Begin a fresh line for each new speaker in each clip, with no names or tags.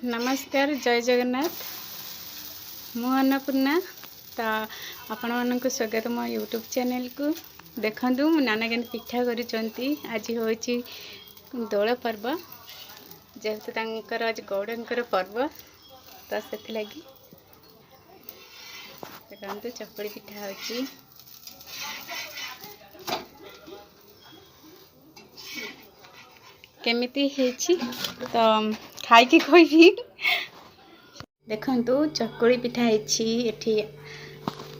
नमस्कार जय जगन्नाथ मु अन्नपूर्णा तो आपण मानक स्वागत मो यूट्यूब चैनल को देखंतु नाना केन पिठा करिसंती आज होची दोल पर्व जेहेतु तांकर आज गौड़ंकर पर्व तो से लगी देखंतु चकली पिठा होची केमिति हेची तो खाई की कोई देखंतु चकुली पिठा हेची एठी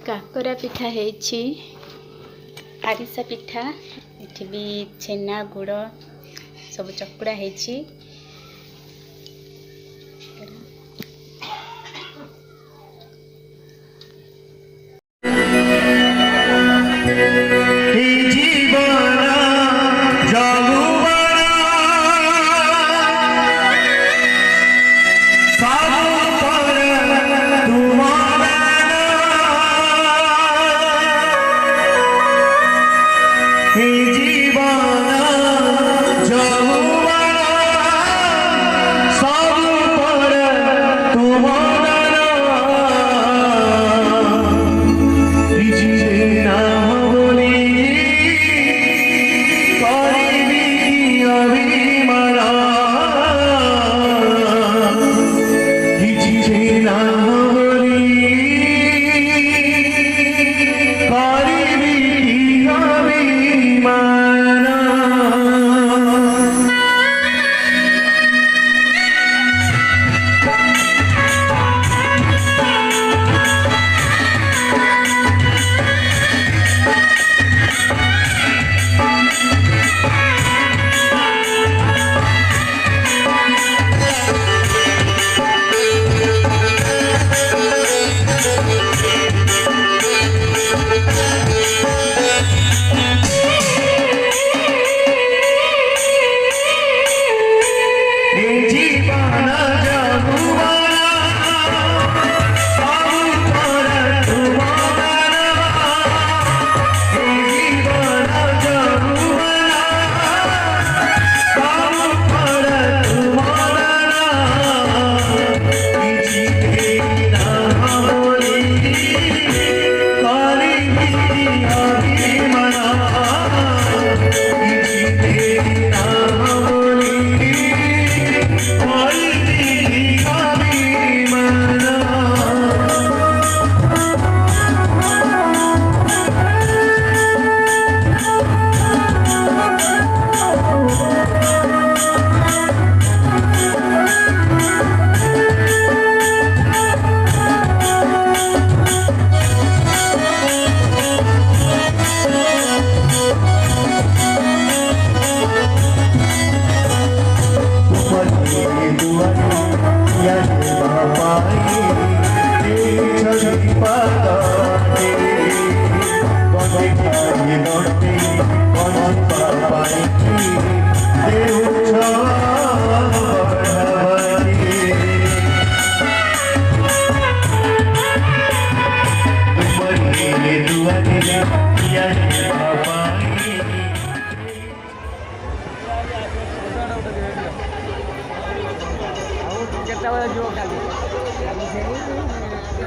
काकरा पिठा हेची आरिसा पिठा एठी भी छेना गुड़ सब चकुड़ा हेची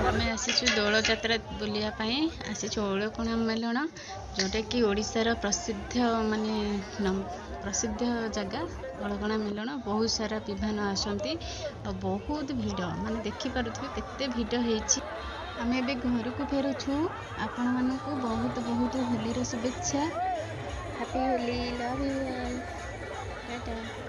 आम आसीचु दौड़ जात्रा बुलियापाई आसीचु ओलकोणा मेलण जोटा कि ओडिशार प्रसिद्ध माने प्रसिद्ध जगह ओलकोणा मेलण बहुत सारा विभान आसती और बहुत भिड़ माने देखि पारुथिबे केते भिड़ हेछि। आम ए घर को फेरुछु आपण मानकु बहुत बहुत होली शुभेच्छा। Happy Holi love you all Tata.